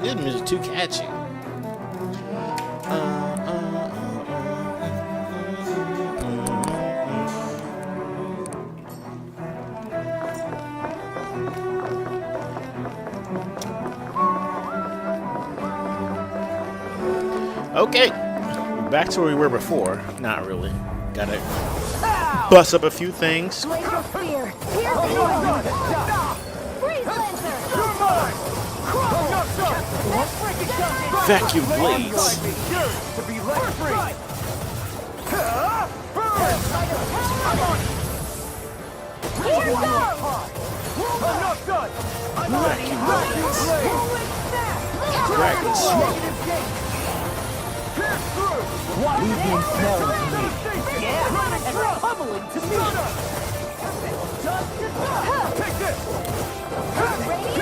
This music too catchy. Okay, back to where we were before. Not really. Gotta bust up a few things. Glacial Spear. Freeze Lancer. Vacuum blades. To be let free. Here goes. I'm not done. I'm Vacuum blades. Dragon Dragon Pierce through. Leave the ensnared to me. Yeah, and pummeling to me. Take this.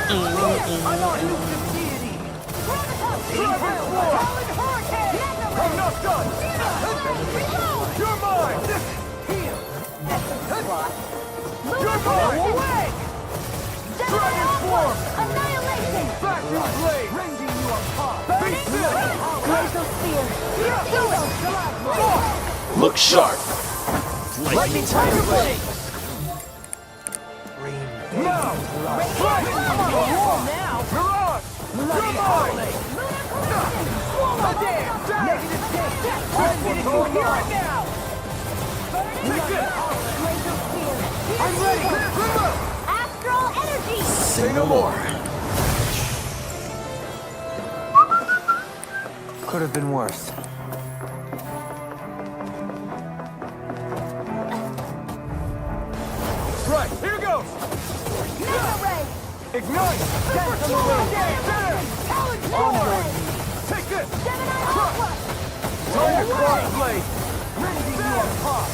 I'm on elusive deity. Inverse war. I'm not done. You're mine. You're mine. Away. Dragon form. Annihilation. Vacuum blade. Rending you apart. Face this. Glacial Spear. Do it. Look sharp. Lightning tiger blade. Now. Fight. Now. Mirage. You're mine. Negative take. I'm ready to hear it now. Take it. Glacial Spear. I'm ready. Remember. Astral Energy. Say no more. Could have been worse. Right, here goes. Mega Ray. Ignite. Super Dance on the wind. Tornado. Talon Power. Take this. Gemini Aqua. Tire cross blade. Rending you apart.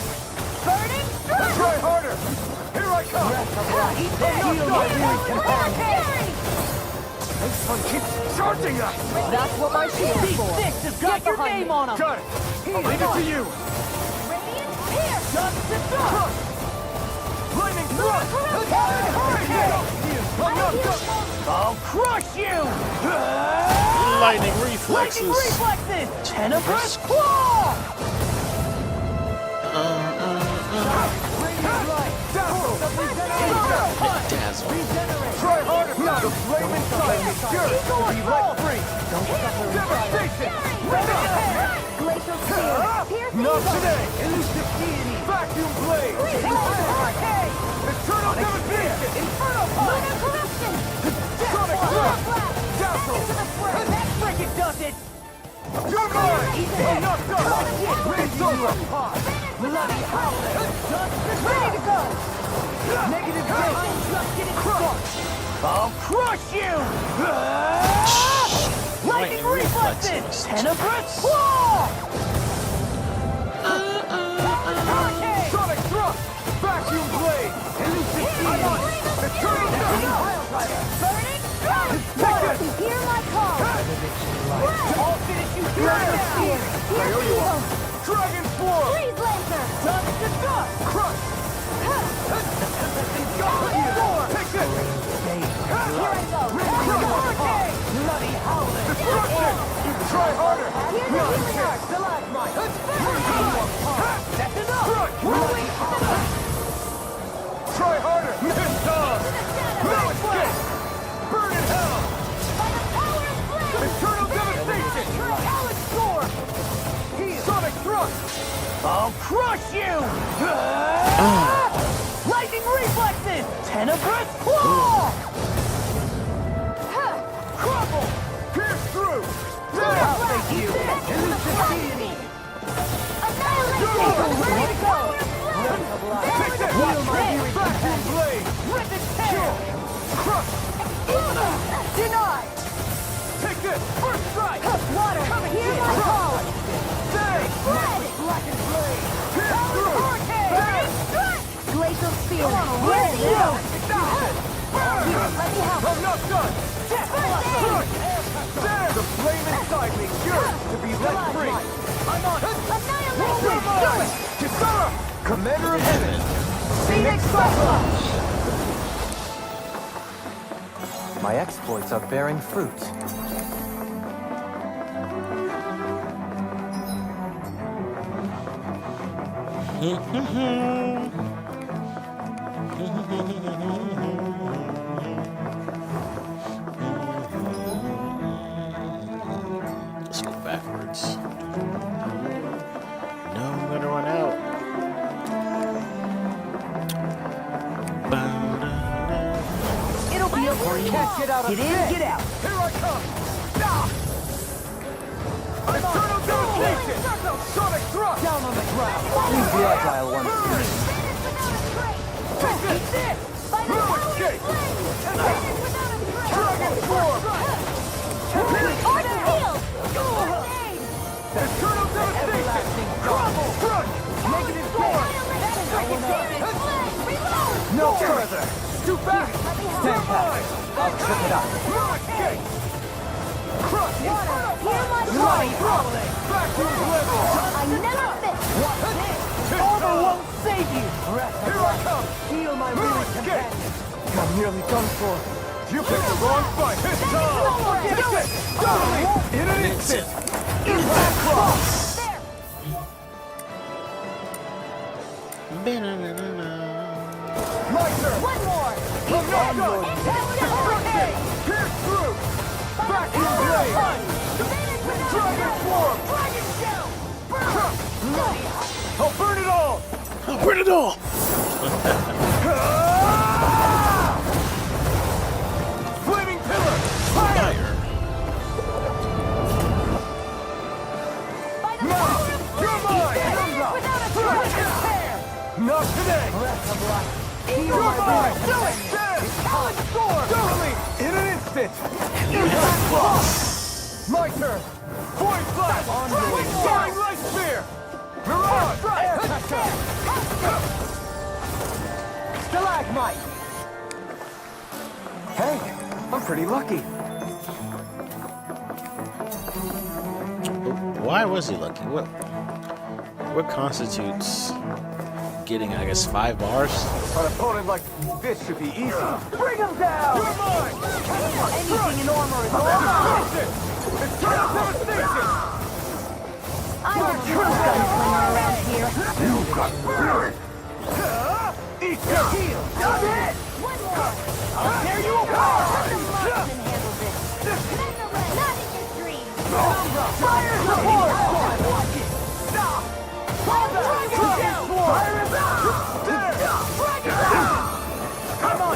Burning Strike. Try harder. Here I come. This one keeps charging us. That's what my shield's for. Has got your name on him. Got it. I'll leave it to you. Radiant Pierce. Dust to dust. Crush. Lightning thrust. Hurricane. I'm not done. I'll crush you. Lightning reflexes. Lightning reflexes. Tenebrous claw. Radiant light. Dazzle. Dazzle. Try harder. Now the flame inside me. Sure. To be let free. Devastation. Glacial Spear. Pierce Not Eagle. today. Elusive deity. Vacuum blade. Hurricane. Eternal devastation. Inferno Punch. Lunar Corruption. Sonic Lunar thrust. Blast. Dazzle. Into the spring. That frickin' does it. You're mine. I'm not done. Raise over. Bloody howling. Ready to go. Negative break. Just getting started. I'll crush you. Lightning reflexes. Tenebrous claw. Hurricane. Sonic thrust. Vacuum blade. Elusive deity. Eternal devastation. Burning Strike. Loyalty, hear my call. I'll finish you Glacial here Spear. Pierce Eagle. Dragon form. Freeze Lancer. Dust to dust. Crush. Take this. Here I go. Hurricane. Bloody howling. Destruction. Try harder. Here's the healing arc. Stalagmite. That's enough. Crush. Try harder. Missile. No escape. Burn in hell. By the power of flame. Eternal devastation. Talon Storm. Sonic thrust. I'll crush you. Lightning reflexes. Tenebrous claw. Crumble. Pierce through. I'll take you. Elusive deity. Annihilation. Ready to go. Take this. Vacuum blade. Rip and tear. Crush. Denied. Take this. First strike. Water. Hear my call. Stay. Blackened blade. Pierce through. Bang. Glacial Spear. Here's the Eagle. Burn. Let me help. I'm not done. Crush. There. The flame inside me yearns to be let free. I'm on it. Annihilation. Kisara. Commander of Heaven. Phoenix Cyclops. My exploits are bearing fruit. Let's go backwards. No, I'm gonna run out. It'll be a breeze. Can't get out of Get in, bed. get out. Here I come! Ah! Eternal devastation! Sonic thrust! Down on the ground. Leave the agile ones to me. Take this! No escape! Dragon form! Eternal devastation! Crumble! Crush! Negative form! No further! Too back! Stand back. I'll trip it up. No escape! Crush! Right. Back to his level! Over won't save you. Breath of Here I life. come! Heal my No weary escape! companion. I'm nearly done for. You picked the wrong fight! It's time! Get it! Totally! In an instant! Impact cross! My turn! One more. I'm not done! Destruction! Pierce through! Vacuum blade! Dragon form! Dragon shell. I'll burn it all! I'll burn it all! Flaming pillar! Fire! Fire. By the No! power of You're mine! without a trace. Not today! Breath of life. Heal You're my mine! weary Do it! companion. Dead! Talon storm! Totally! In an instant! Impact cross! My turn! Void flash! Wind soaring light spear! Mirage! Air toucher! Stalagmite. Hey, I'm pretty lucky. Why was he lucky? What constitutes getting, I guess, 5 bars? An opponent like this should be easy. Bring him down. You're mine! Anything in armor is over. Destruction! Eternal devastation! I'm a true gunslinger around here. You got buried! Eat your heel! One more. I'll tear you apart! Marksman handle this. Men the way. Not in your dreams. Fire support! Watch it! Stop! Fire is out! There! Come on!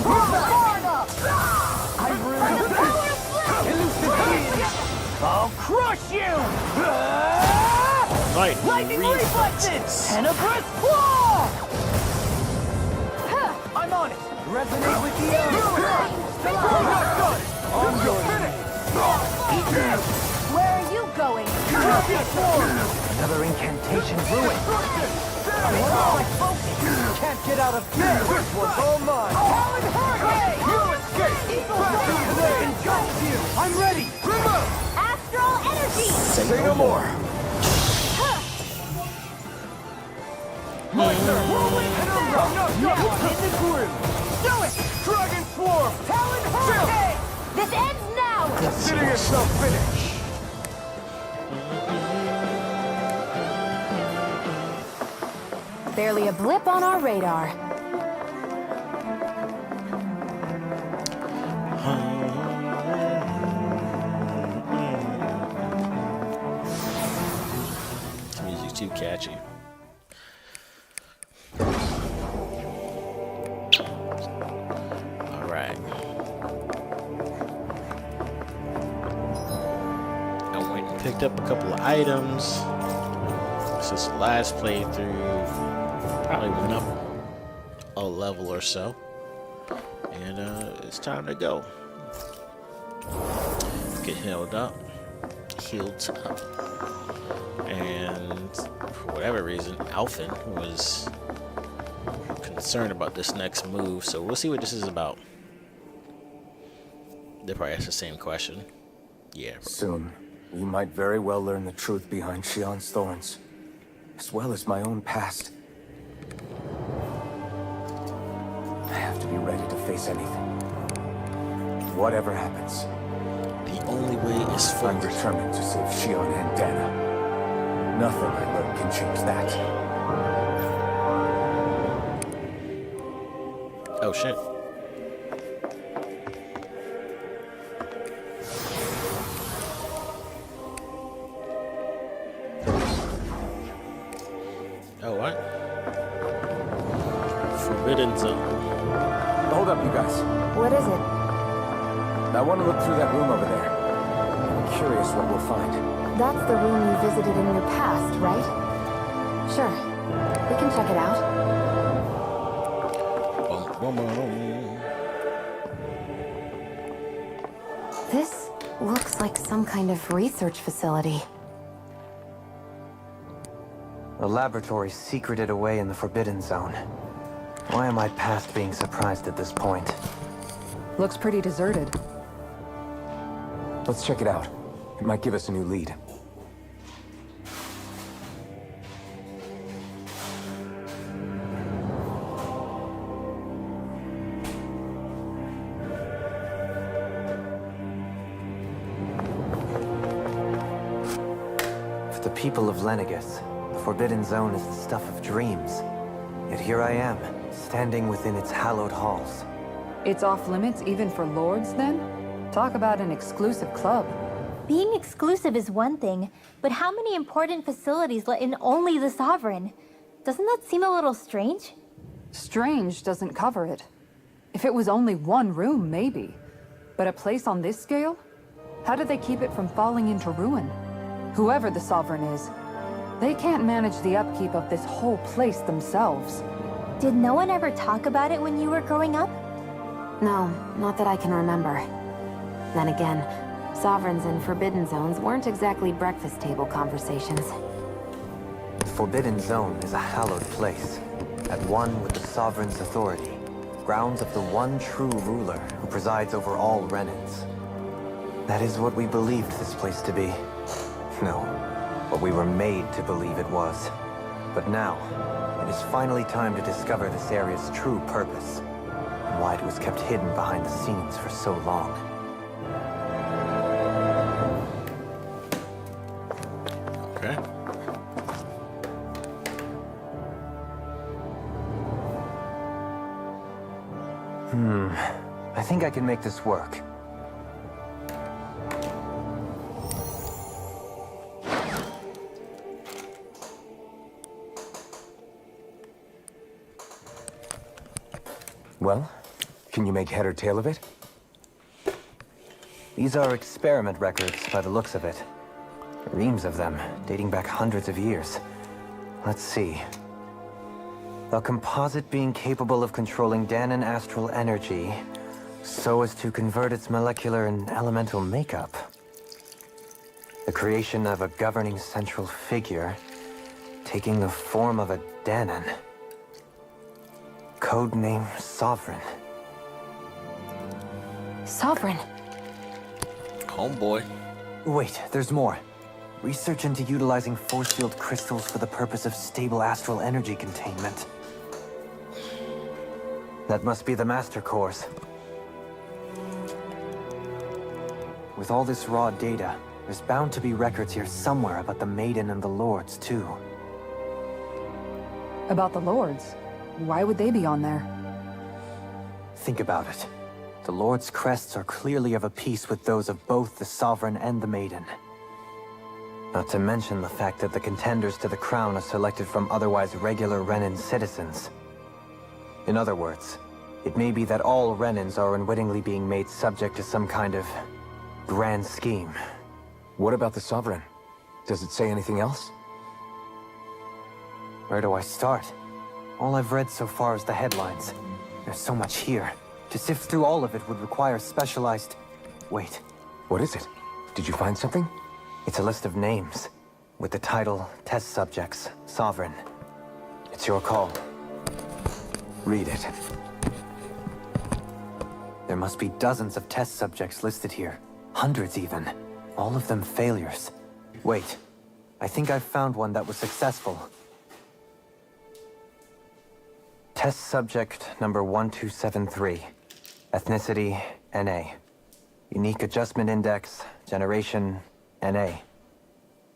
Far enough. I ruined I'll crush you! Light. lightning reflexes. Tenebrous claw. I'm on it. Resonate with the earth. I'm not done! On your Finish! Where are you going? Dragon form! Another incantation ruined. Destruction! My focus. Can't get out of bed. This one's all mine! Talon hurricane. You escape! Back to the blade! Engulf you. I'm ready. Remove! Astral energy. Say no more! My turn! I'm not Now done! I'm in the groove. Do it! Dragon swarm! Talon hurricane. This ends now. Consider yourself finished! Barely a blip on our radar. This music's too catchy. Alright. I went and picked up a couple of items. Since the last playthrough, probably went up a level or so. And it's time to go. Get healed up. And for whatever reason, Alphen was concerned about this next move, so we'll see what this is about. They probably ask the same question. Yeah. Soon, we might very well learn the truth behind Shion's thorns, as well as my own past. I have to be ready to face anything. Whatever happens, The only way is I'm forward. determined to save Shion and Dana. Nothing I learn can change that. Oh shit. Oh, what? Forbidden Zone. Hold up, you guys. What is it? I want to look through that room over there. I'm curious what we'll find. That's the room you visited in your past, right? Sure. We can check it out. Bum, bum, bum. This looks like some kind of research facility. A laboratory secreted away in the Forbidden Zone. Why am I past being surprised at this point? Looks pretty deserted. Let's check it out. It might give us a new lead. For the people of Lenegus, the Forbidden Zone is the stuff of dreams. Yet here I am, standing within its hallowed halls. It's off limits even for lords, then? Talk about an exclusive club. Being exclusive is one thing, but how many important facilities let in only the Sovereign? Doesn't that seem a little strange? Strange doesn't cover it. If it was only one room, maybe. But a place on this scale? How do they keep it from falling into ruin? Whoever the Sovereign is, they can't manage the upkeep of this whole place themselves. Did no one ever talk about it when you were growing up? No, not that I can remember. Then again, Sovereigns and Forbidden Zones weren't exactly breakfast table conversations. The Forbidden Zone is a hallowed place, at one with the Sovereign's authority, grounds of the one true ruler who presides over all Renans. That is what we believed this place to be. No, what we were made to believe it was. But now, it is finally time to discover this area's true purpose, and why it was kept hidden behind the scenes for so long. Okay. I think I can make this work. Well, can you make head or tail of it? These are experiment records by the looks of it. Reams of them, dating back hundreds of years. Let's see. A composite being capable of controlling Danon astral energy so as to convert its molecular and elemental makeup. The creation of a governing central figure taking the form of a Danon. Codename Sovereign. Sovereign! Homeboy. Wait, there's more. Research into utilizing force field crystals for the purpose of stable astral energy containment. That must be the master cores. With all this raw data, there's bound to be records here somewhere about the Maiden and the Lords, too. About the lords? Why would they be on there? Think about it. The Lord's crests are clearly of a piece with those of both the Sovereign and the Maiden. Not to mention the fact that the contenders to the crown are selected from otherwise regular Renan citizens. In other words, it may be that all Renans are unwittingly being made subject to some kind of grand scheme. What about the Sovereign? Does it say anything else? Where do I start? All I've read so far is the headlines. There's so much here. To sift through all of it would require specialized... Wait. What is it? Did you find something? It's a list of names, with the title, Test Subjects, Sovereign. It's your call. Read it. There must be dozens of test subjects listed here. Hundreds even. All of them failures. Wait. I think I've found one that was successful. Test subject number 1273. Ethnicity, NA. Unique adjustment index, generation, NA.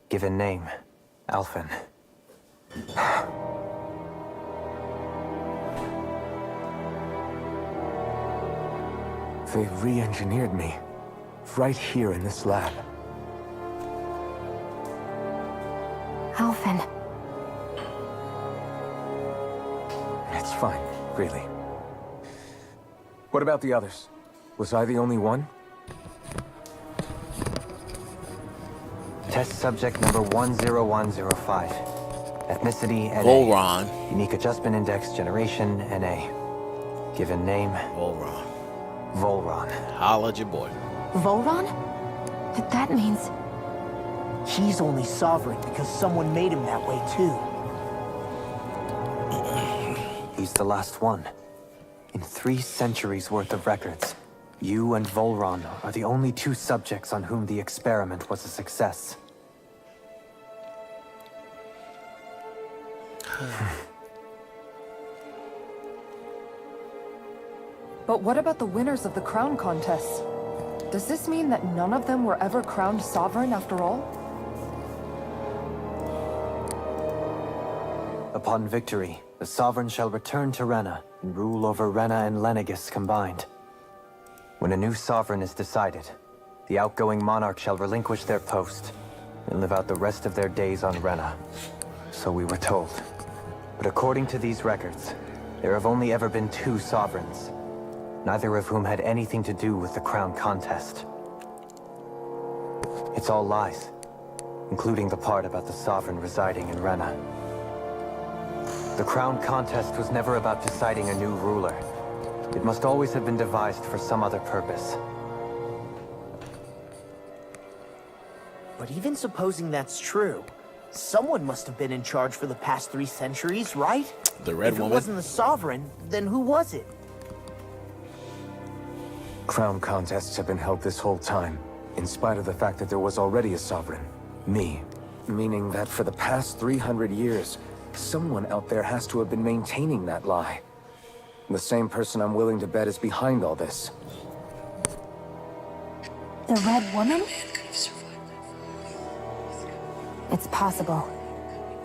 Given name, Alphen. They re-engineered me. Right here in this lab. Alphen. It's fine, really. What about the others? Was I the only one? Test subject number 10105. Ethnicity, NA. Volron. Unique adjustment index, generation, NA. Given name, Volron. Volron. Holla at your boy. Volron? But that means... He's only sovereign because someone made him that way too. He's the last one. In 3 centuries worth of records, you and Volron are the only 2 subjects on whom the experiment was a success. But what about the winners of the crown contests? Does this mean that none of them were ever crowned sovereign after all? Upon victory, the sovereign shall return to Rena and rule over Rena and Lenegis combined. When a new sovereign is decided, the outgoing monarch shall relinquish their post and live out the rest of their days on Rena. So we were told. But according to these records, there have only ever been 2 sovereigns, neither of whom had anything to do with the crown contest. It's all lies, including the part about the sovereign residing in Rena. The crown contest was never about deciding a new ruler. It must always have been devised for some other purpose. But even supposing that's true, someone must have been in charge for the past 3 centuries, right? The Red If Woman. it wasn't the sovereign, then who was it? Crown contests have been held this whole time, in spite of the fact that there was already a sovereign. Me. Meaning that for the past 300 years, someone out there has to have been maintaining that lie. The same person I'm willing to bet is behind all this. The Red Woman? It's possible.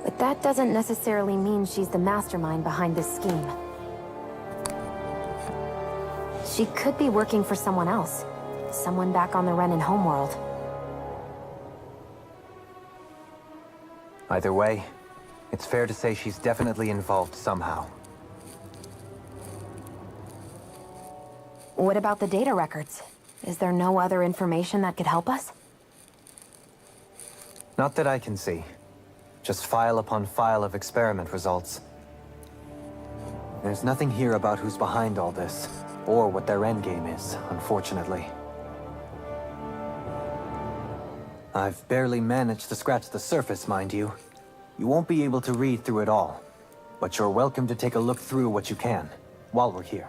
But that doesn't necessarily mean she's the mastermind behind this scheme. She could be working for someone else. Someone back on the Renan homeworld. Either way, it's fair to say she's definitely involved somehow. What about the data records? Is there no other information that could help us? Not that I can see. Just file upon file of experiment results. There's nothing here about who's behind all this, or what their endgame is, unfortunately. I've barely managed to scratch the surface, mind you. You won't be able to read through it all, but you're welcome to take a look through what you can, while we're here.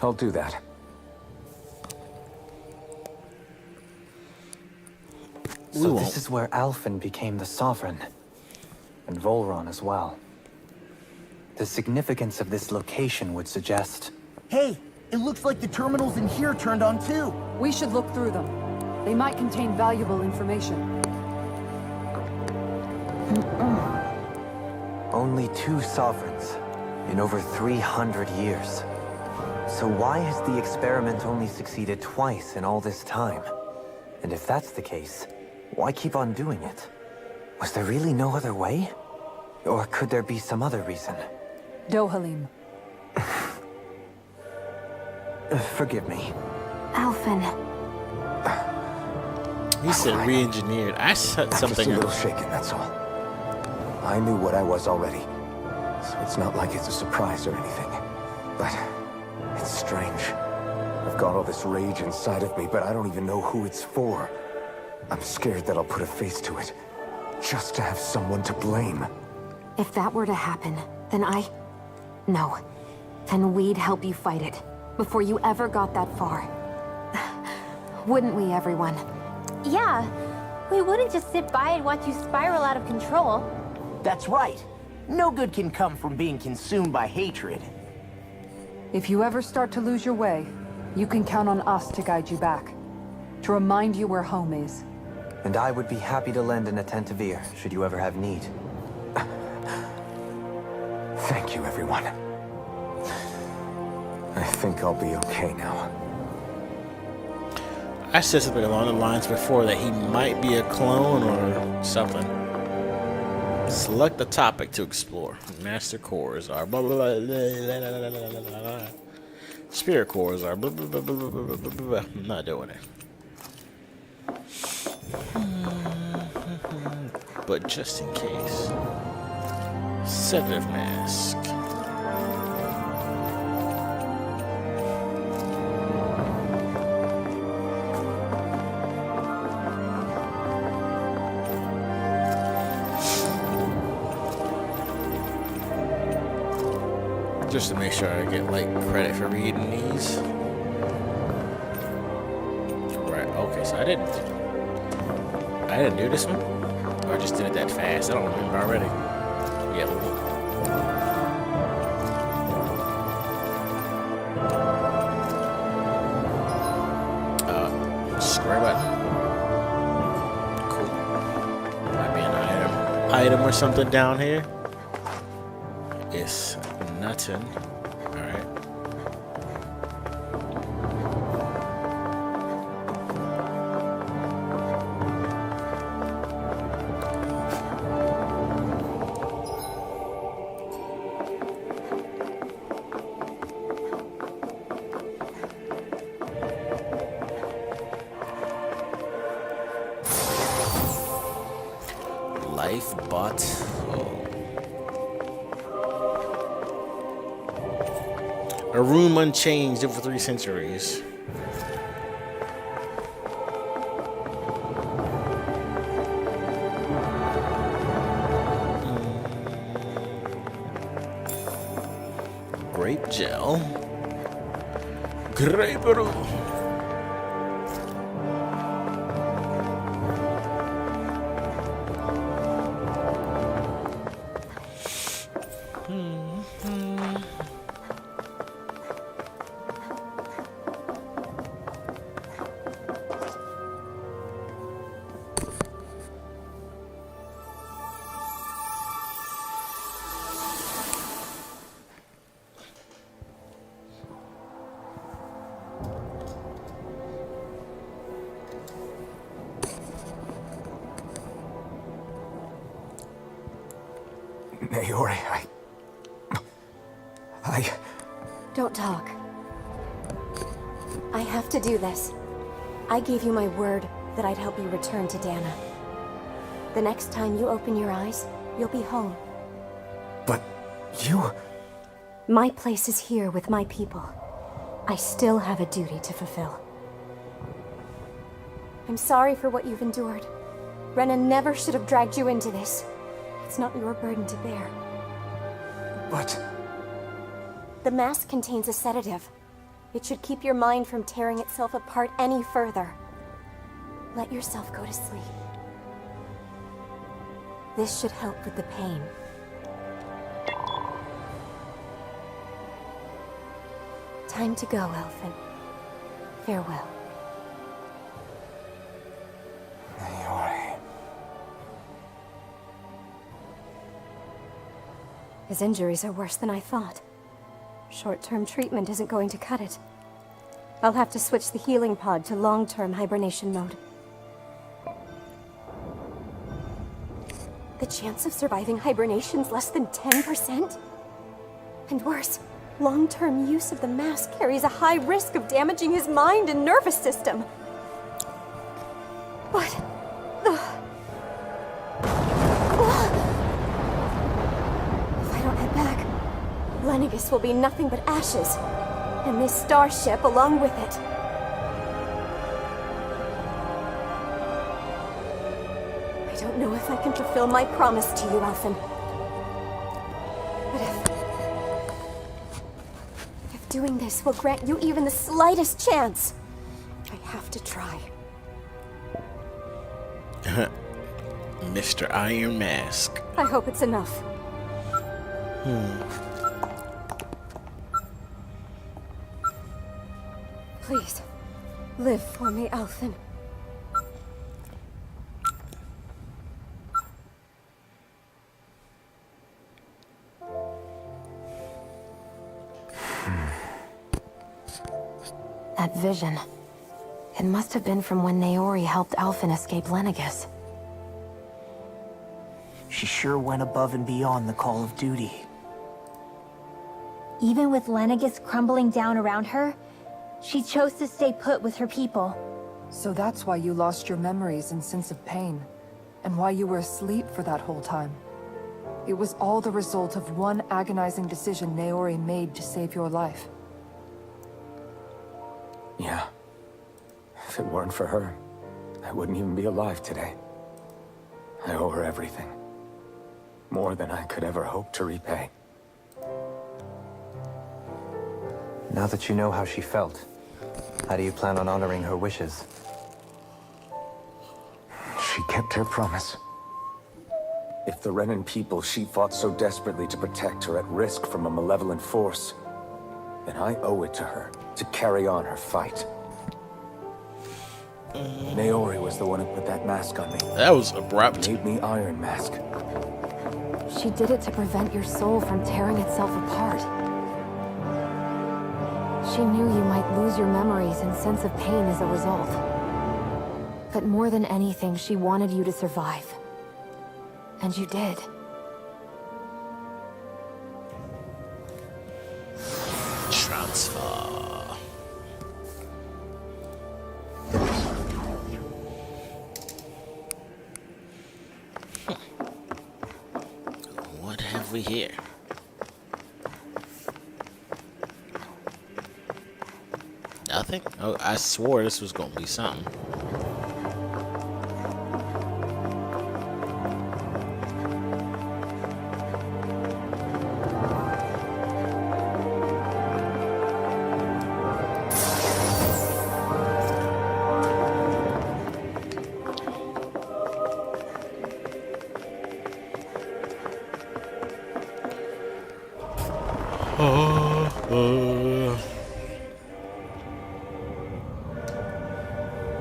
I'll do that. So won't. this is where Alphen became the Sovereign, and Volron as well. The significance of this location would suggest... Hey, it looks like the terminals in here turned on too. We should look through them. They might contain valuable information. Only 2 sovereigns in over 300 years. So why has the experiment only succeeded twice in all this time? And if that's the case, why keep on doing it? Was there really no other way? Or could there be some other reason? Dohalim. Forgive me. Alphen. He said re-engineered. I said I'm something. just a little shaken, that's all. I knew what I was already, so it's not like it's a surprise or anything. But it's strange. I've got all this rage inside of me, but I don't even know who it's for. I'm scared that I'll put a face to it, just to have someone to blame. If that were to happen, then No. Then we'd help you fight it, before you ever got that far. Wouldn't we, everyone? Yeah. We wouldn't just sit by and watch you spiral out of control. That's right. No good can come from being consumed by hatred. If you ever start to lose your way, you can count on us to guide you back. To remind you where home is. And I would be happy to lend an attentive ear, should you ever have need. Thank you, everyone. I think I'll be okay now. I said something along the lines before that he might be a clone or something. Select the topic to explore. Master cores are blah blah blah, blah, blah, blah, blah, blah. Spirit cores are blah blah blah blah blah blah blah blah. I'm not doing it. But just in case. Sedative mask. Just to make sure I get like credit for reading these. Right, okay, so I didn't do this one? Or I just did it that fast? I don't remember already. Yeah. Square button. Cool. Might be an item or something down here. It's nothing. Alright. Life bottle. A room unchanged over 3 centuries. Grape gel. Grape gel. Naori, I... Don't talk. I have to do this. I gave you my word that I'd help you return to Dana. The next time you open your eyes, you'll be home. But you... My place is here with my people. I still have a duty to fulfill. I'm sorry for what you've endured. Rena never should have dragged you into this. It's not your burden to bear. But... The mask contains a sedative. It should keep your mind from tearing itself apart any further. Let yourself go to sleep. This should help with the pain. Time to go, Elfin. Farewell. Naori... His injuries are worse than I thought. Short-term treatment isn't going to cut it. I'll have to switch the healing pod to long-term hibernation mode. The chance of surviving hibernation's less than 10%? And worse, long-term use of the mask carries a high risk of damaging his mind and nervous system. But... If I don't head back, Lennigus will be nothing but ashes, and this starship along with it. I don't know if I can fulfill my promise to you, Elfin. But if doing this will grant you even the slightest chance, I have to try. Mr. Iron Mask. I hope it's enough. Please, live for me, Elfin. That vision. It must have been from when Naori helped Alphen escape Lenegus. She sure went above and beyond the call of duty. Even with Lenegus crumbling down around her, she chose to stay put with her people. So that's why you lost your memories and sense of pain, and why you were asleep for that whole time. It was all the result of one agonizing decision Naori made to save your life. Yeah. If it weren't for her, I wouldn't even be alive today. I owe her everything. More than I could ever hope to repay. Now that you know how she felt, how do you plan on honoring her wishes? She kept her promise. If the Renan people she fought so desperately to protect are at risk from a malevolent force, then I owe it to her to carry on her fight. Naori was the one who put that mask on me. That was abrupt. Made me Iron Mask. She did it to prevent your soul from tearing itself apart. She knew you might lose your memories and sense of pain as a result. But more than anything, she wanted you to survive. And you did. Transfer. What have we here? Nothing? Oh, I swore this was gonna be something.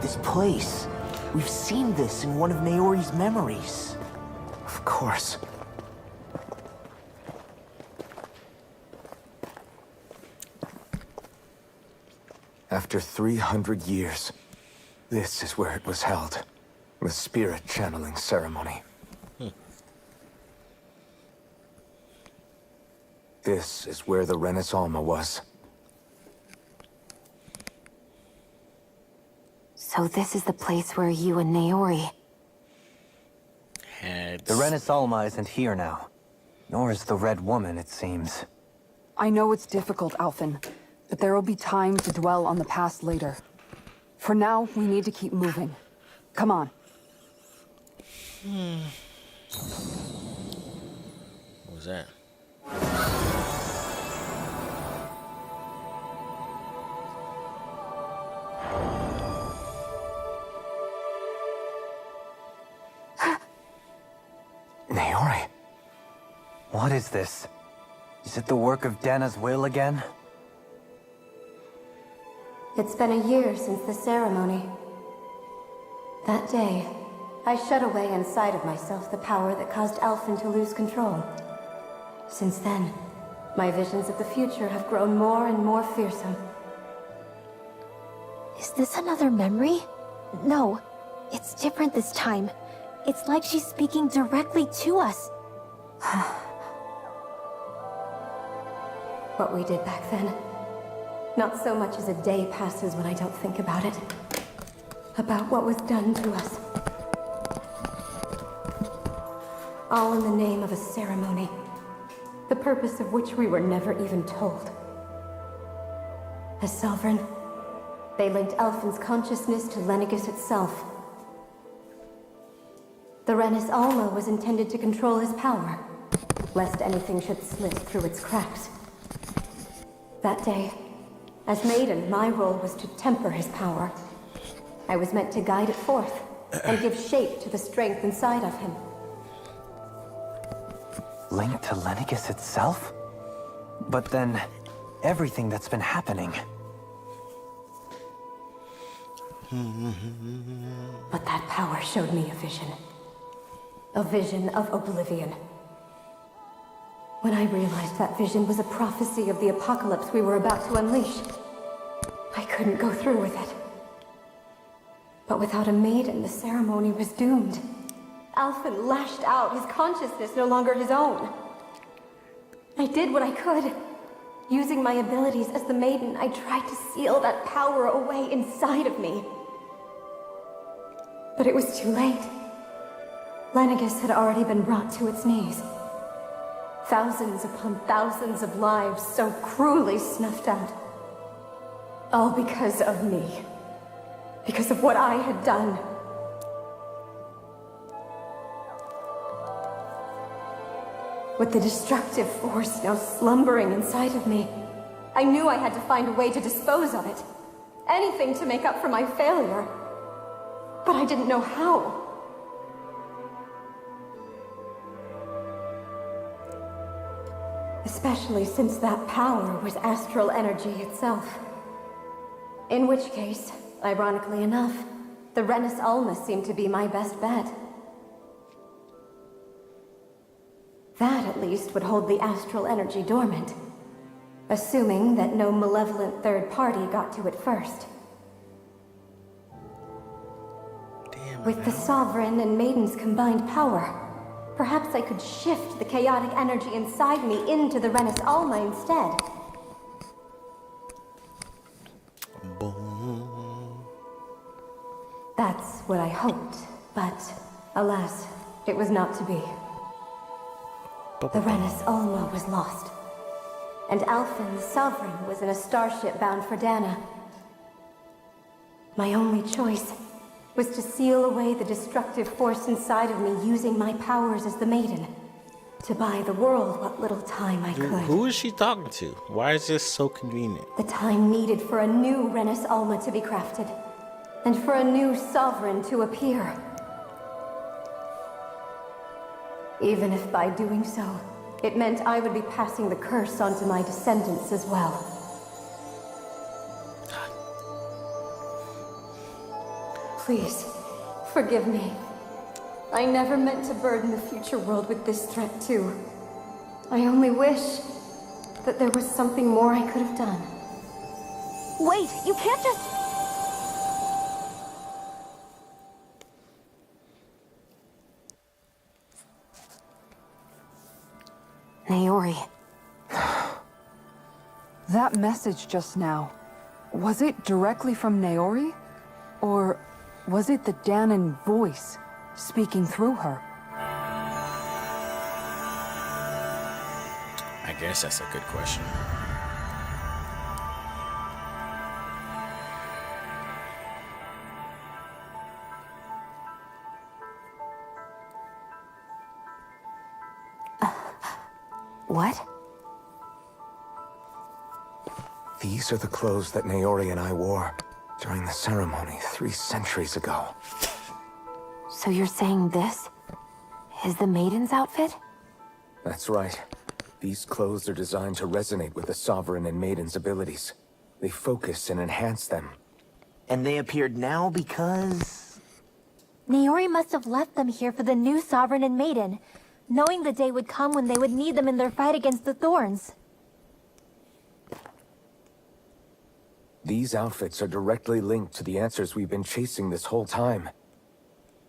This place. We've seen this in one of Naori's memories. Of course. After 300 years, this is where it was held. The spirit channeling ceremony. This is where the Renis Alma was. So this is the place where you and Naori... Heads. The Renis Alma isn't here now. Nor is the Red Woman, it seems. I know it's difficult, Alphen, but there will be time to dwell on the past later. For now, we need to keep moving. Come on. What was that? Naori. What is this? Is it the work of Dana's will again? It's been a year since the ceremony. That day, I shut away inside of myself the power that caused Alphen to lose control. Since then, my visions of the future have grown more and more fearsome. Is this another memory? No, it's different this time. It's like she's speaking directly to us. What we did back then. Not so much as a day passes when I don't think about it. About what was done to us. All in the name of a ceremony. The purpose of which we were never even told. As Sovereign, they linked Alphen's consciousness to Lenegus itself. The Renis Alma was intended to control his power, lest anything should slip through its cracks. That day, as Maiden, my role was to temper his power. I was meant to guide it forth, and give shape to the strength inside of him. Linked to Lenegus itself? But then, everything that's been happening. But that power showed me a vision. A vision of oblivion. When I realized that vision was a prophecy of the apocalypse we were about to unleash, I couldn't go through with it. But without a maiden, the ceremony was doomed. Alphen lashed out, his consciousness no longer his own. I did what I could. Using my abilities as the maiden, I tried to seal that power away inside of me. But it was too late. Lenegis had already been brought to its knees. Thousands upon thousands of lives so cruelly snuffed out. All because of me. Because of what I had done. With the destructive force now slumbering inside of me, I knew I had to find a way to dispose of it. Anything to make up for my failure. But I didn't know how. Especially since that power was astral energy itself. In which case, ironically enough, the Renis Alma seemed to be my best bet. That, at least, would hold the astral energy dormant. Assuming that no malevolent third party got to it first. Damn, With the Sovereign and Maiden's combined power, perhaps I could shift the chaotic energy inside me into the Renis Alma instead. Boom. That's what I hoped, but alas, it was not to be. The Renis Alma was lost, and Alphen, the Sovereign, was in a starship bound for Dana. My only choice was to seal away the destructive force inside of me using my powers as the Maiden, to buy the world what little time I could. Who is she talking to? Why is this so convenient? The time needed for a new Renis Alma to be crafted, and for a new Sovereign to appear. Even if by doing so, it meant I would be passing the curse onto my descendants as well. Please, forgive me. I never meant to burden the future world with this threat too. I only wish that there was something more I could have done. Wait, you can't just... Naori. That message just now, was it directly from Naori? Or was it the Danan voice speaking through her? I guess that's a good question. What? These are the clothes that Naori and I wore during the ceremony 3 centuries ago. So you're saying this is the Maiden's outfit? That's right. These clothes are designed to resonate with the Sovereign and Maiden's abilities. They focus and enhance them. And they appeared now because... Naori must have left them here for the new Sovereign and Maiden, knowing the day would come when they would need them in their fight against the Thorns. These outfits are directly linked to the answers we've been chasing this whole time.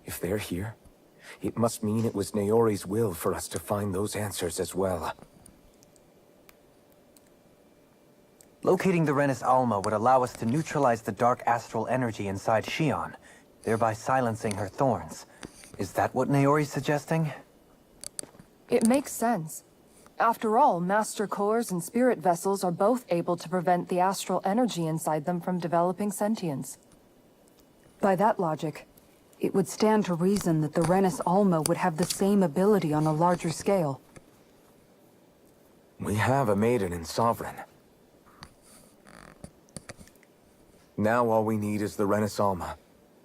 If they're here, it must mean it was Naori's will for us to find those answers as well. Locating the Renis Alma would allow us to neutralize the dark astral energy inside Shion, thereby silencing her thorns. Is that what Naori's suggesting? It makes sense. After all, Master Cores and Spirit Vessels are both able to prevent the astral energy inside them from developing sentience. By that logic, it would stand to reason that the Renis Alma would have the same ability on a larger scale. We have a Maiden and Sovereign. Now all we need is the Renis Alma,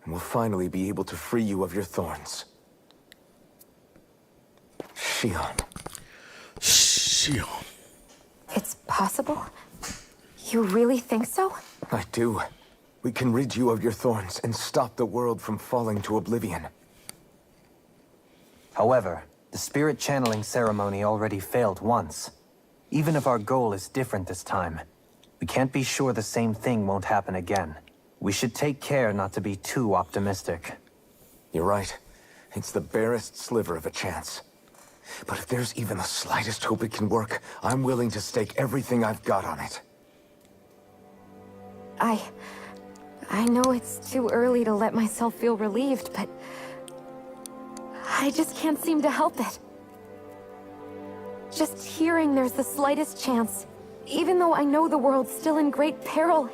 and we'll finally be able to free you of your thorns. Shion. Shion. It's possible? You really think so? I do. We can rid you of your thorns and stop the world from falling to oblivion. However, the spirit channeling ceremony already failed once. Even if our goal is different this time, We can't be sure the same thing won't happen again. We should take care not to be too optimistic. You're right. It's the barest sliver of a chance. But if there's even the slightest hope it can work, I'm willing to stake everything I've got on it. I know it's too early to let myself feel relieved, but I just can't seem to help it. Just hearing there's the slightest chance, even though I know the world's still in great peril.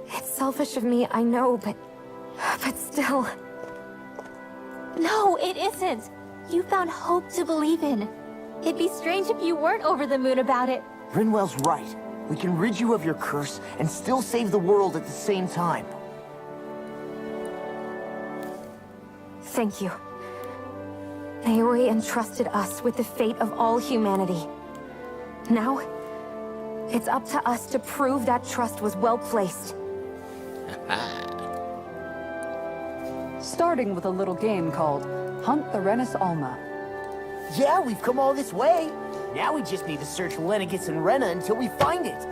It's selfish of me, I know, but still. No, it isn't. You found hope to believe in. It'd be strange if you weren't over the moon about it. Rinwell's right. We can rid you of your curse and still save the world at the same time. Thank you. Naori entrusted us with the fate of all humanity. Now, it's up to us to prove that trust was well placed. Starting with a little game called Hunt the Renis Alma. Yeah, we've come all this way. Now we just need to search Lenegis and Rena until we find it.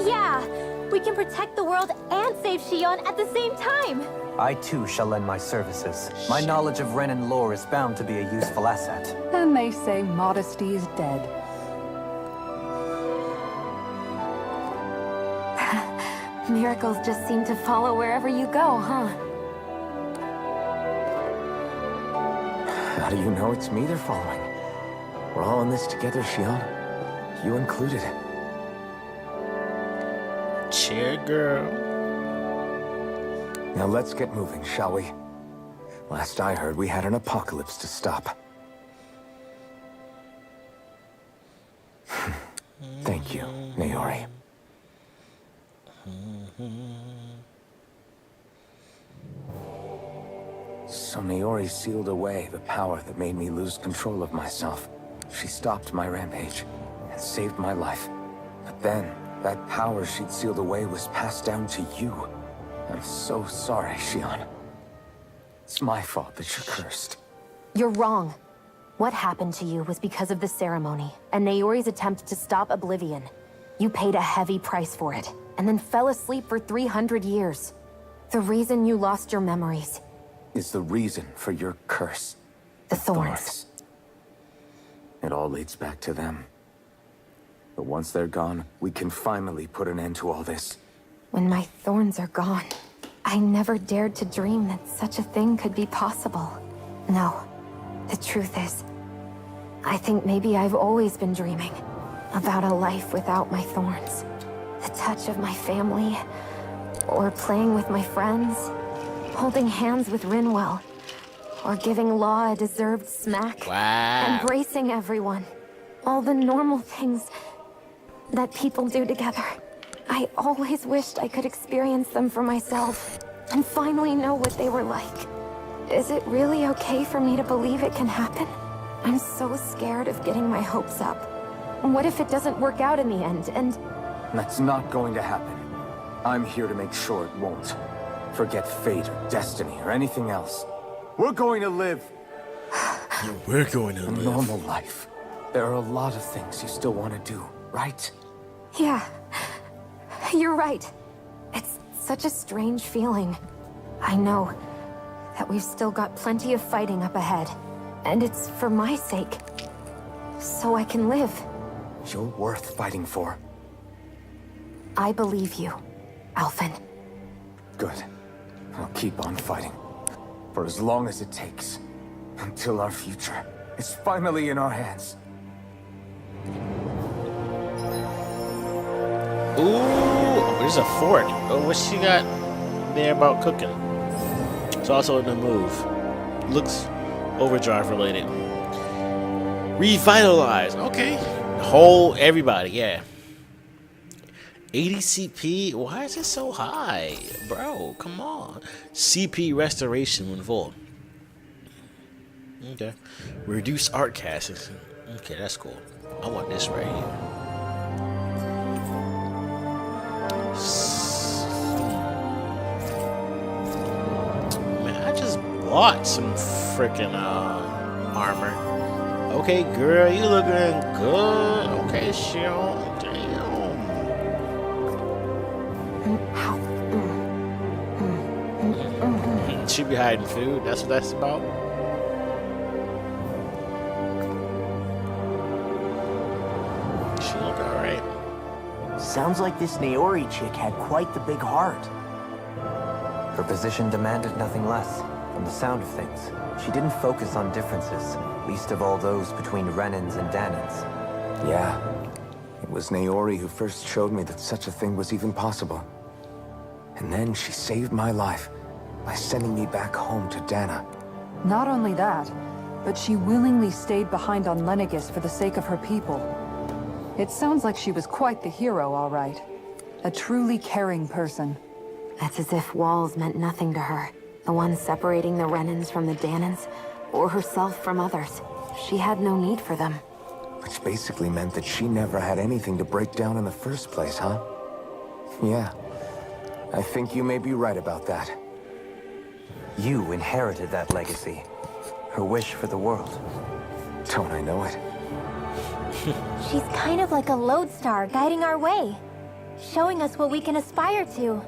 Yeah, we can protect the world and save Shion at the same time. I too shall lend my services. My knowledge of Renan lore is bound to be a useful asset. And they say modesty is dead. Miracles just seem to follow wherever you go, huh? How do you know it's me they're following? We're all in this together, Shion. You included. Cheer, girl. Now let's get moving, shall we? Last I heard, we had an apocalypse to stop. Thank you, Naori. So Naori sealed away the power that made me lose control of myself. She stopped my rampage and saved my life. But then, that power she'd sealed away was passed down to you. I'm so sorry, Shion. It's my fault that you're cursed. You're wrong. What happened to you was because of the ceremony, and Naori's attempt to stop Oblivion. You paid a heavy price for it, and then fell asleep for 300 years. The reason you lost your memories. Is the reason for your curse. The thorns. It all leads back to them. But once they're gone, we can finally put an end to all this. When my thorns are gone, I never dared to dream that such a thing could be possible. No, the truth is, I think maybe I've always been dreaming about a life without my thorns. The touch of my family, or playing with my friends, holding hands with Rinwell, or giving Law a deserved smack. Wow. Embracing everyone. All the normal things that people do together. I always wished I could experience them for myself, and finally know what they were like. Is it really okay for me to believe it can happen? I'm so scared of getting my hopes up. What if it doesn't work out in the end, and... That's not going to happen. I'm here to make sure it won't. Forget fate or destiny or anything else. We're going to live We're going to a live. normal life. There are a lot of things you still want to do, right? Yeah, you're right. It's such a strange feeling. I know that we've still got plenty of fighting up ahead, and it's for my sake, so I can live. You're worth fighting for. I believe you, Alphen. Good. I'll keep on fighting. For as long as it takes. Until our future is finally in our hands. Ooh, there's a fort. Oh, what's she got there about cooking? It's also in the move. Looks overdrive related. Revitalize. Okay. Whole everybody, yeah. 80 CP? Why is it so high? Bro, come on. CP restoration when full. Okay. Reduce art casts. Okay, that's cool. I want this right here. Man, I just bought some freaking armor. Okay, girl, you looking good. Okay, Shion. Damn. She be hiding food. That's what that's about. She look alright. Sounds like this Naori chick had quite the big heart. Her position demanded nothing less. From the sound of things, she didn't focus on differences, least of all those between Renans and Danans. Yeah. It was Naori who first showed me that such a thing was even possible. And then she saved my life by sending me back home to Dana. Not only that, but she willingly stayed behind on Lenegis for the sake of her people. It sounds like she was quite the hero, all right. A truly caring person. That's as if walls meant nothing to her. The ones separating the Renans from the Danans, or herself from others. She had no need for them. Which basically meant that she never had anything to break down in the first place, huh? Yeah. I think you may be right about that. You inherited that legacy. Her wish for the world. Don't I know it? She's kind of like a lodestar guiding our way, showing us what we can aspire to.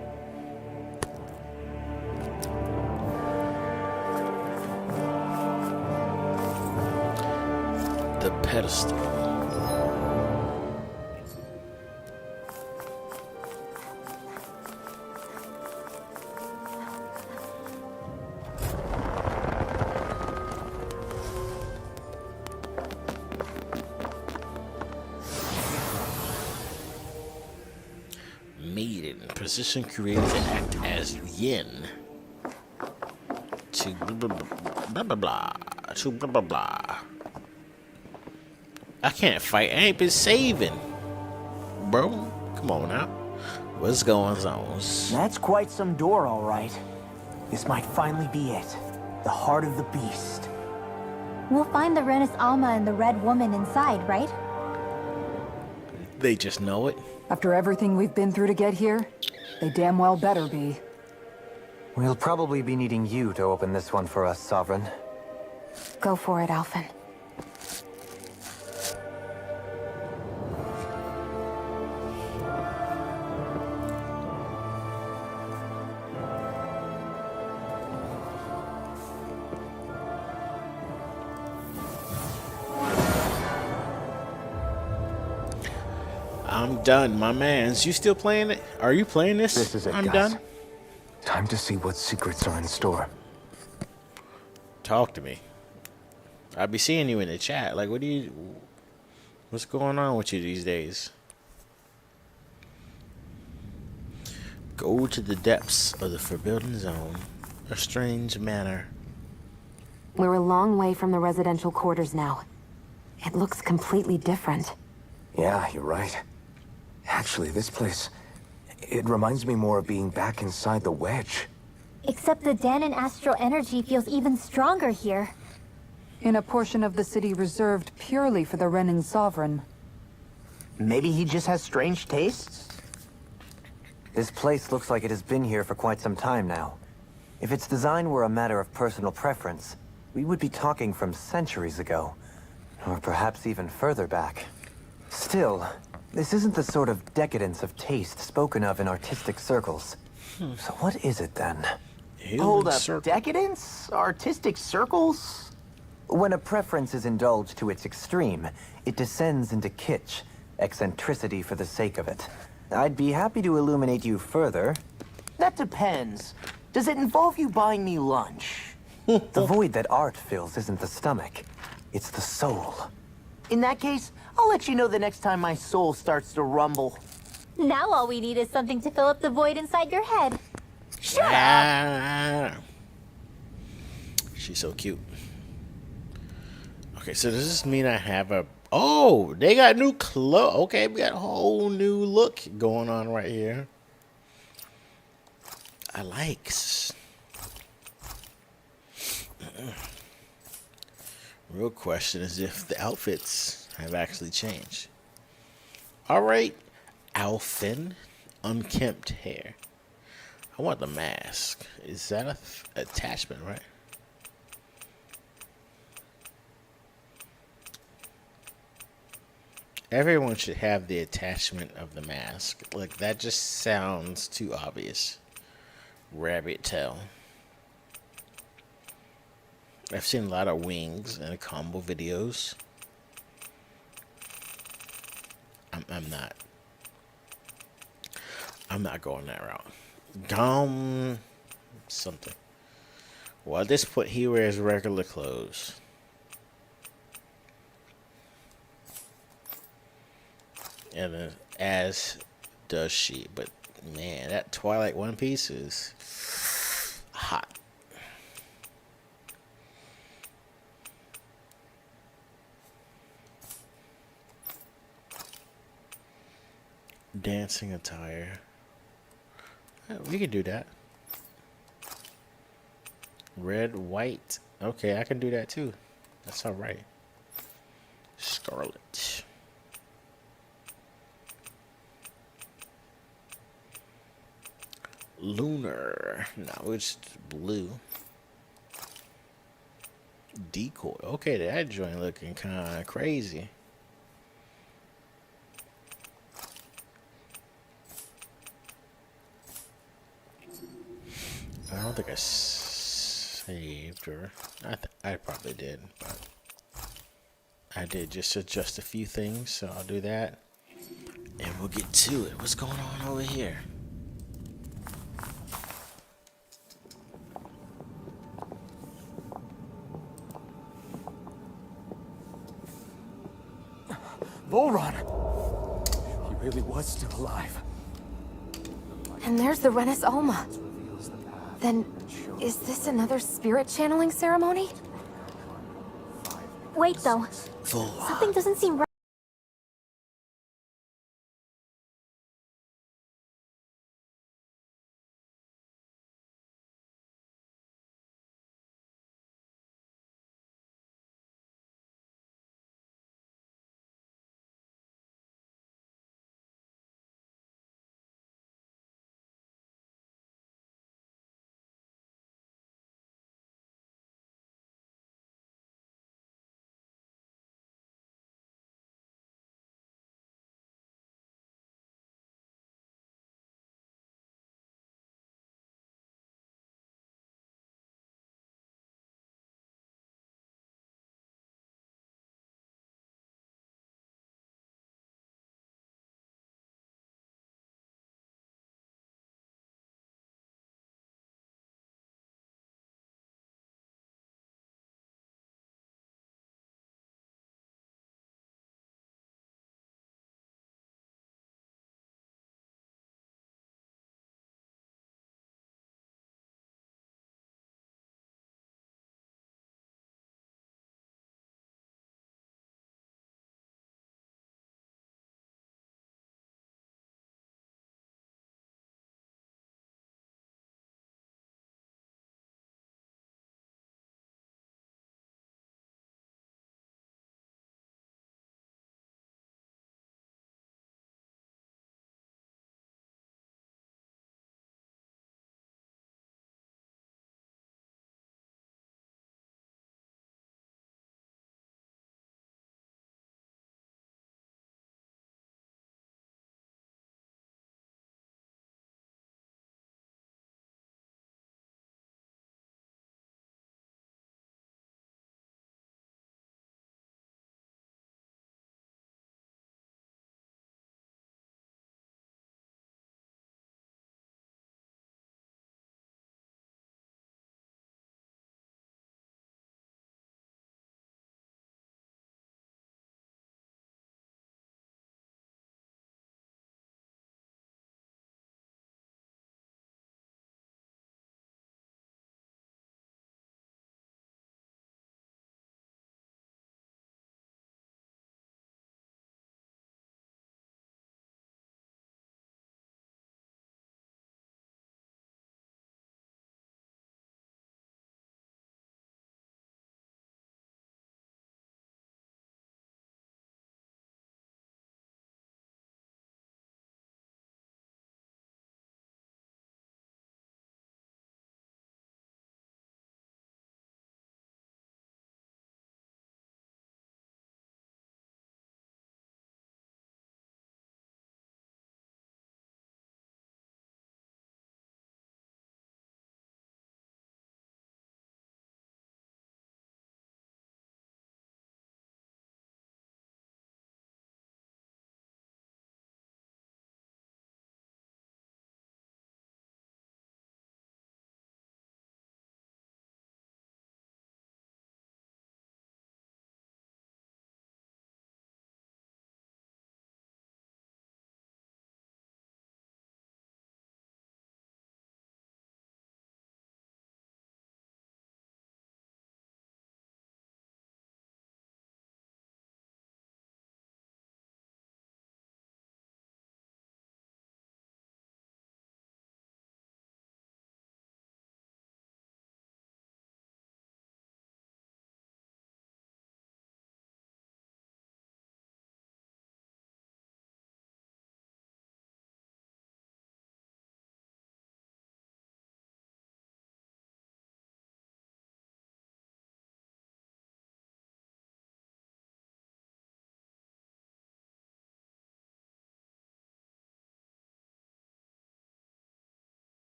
The pedestal. Maiden. Position created to act as yin. To blah blah blah blah blah. To blah blah blah. I can't fight. I ain't been saving. Bro, come on now. What's going on? That's quite some door, all right. This might finally be it. The heart of the beast. We'll find the Renis Alma and the Red Woman inside, right? They just know it. After everything we've been through to get here, they damn well better be. We'll probably be needing you to open this one for us, Sovereign. Go for it, Alphen. I'm done, my mans. You still playing it? Are you playing this? This is it, I'm guys. done. Time to see what secrets are in store. Talk to me. I'll be seeing you in the chat. Like, what's going on with you these days? Go to the depths of the Forbidden Zone. A strange manner. We're a long way from the residential quarters now. It looks completely different. Yeah, you're right. Actually, this place, it reminds me more of being back inside the wedge. Except the Danan astral energy feels even stronger here. In a portion of the city reserved purely for the Renin Sovereign. Maybe he just has strange tastes? This place looks like it has been here for quite some time now. If its design were a matter of personal preference, we would be talking from centuries ago. Or perhaps even further back. Still, this isn't the sort of decadence of taste spoken of in artistic circles. So what is it then? Hold up, decadence? Artistic circles? When a preference is indulged to its extreme, it descends into kitsch, eccentricity for the sake of it. I'd be happy to illuminate you further. That depends. Does it involve you buying me lunch? The void that art fills isn't the stomach, it's the soul. In that case, I'll let you know the next time my soul starts to rumble. Now all we need is something to fill up the void inside your head. Shut up! Ah. She's so cute. Okay, so does this mean I have a... Oh, they got new clothes. Okay, we got a whole new look going on right here. I likes. Real question is if the outfits have actually changed. All right, Alphen, unkempt hair. I want the mask. Is that a attachment, right? Everyone should have the attachment of the mask. Like, that just sounds too obvious. Rabbit tail. I've seen a lot of wings in combo videos. I'm not going that route. Something. Well, at this point, he wears regular clothes. And as does she. But man, that Twilight One Piece is hot. Dancing attire. We can do that. Red, white. Okay, I can do that too. That's all right. Scarlet. Lunar. No, it's blue. Decoy. Okay, that joint looking kind of crazy. I don't think I saved her. I probably did, but I did just adjust a few things, so I'll do that. And we'll get to it. What's going on over here? Volron! He really was still alive. And there's the Renis Alma. Then, is this another spirit channeling ceremony? Wait, though. Something doesn't seem right.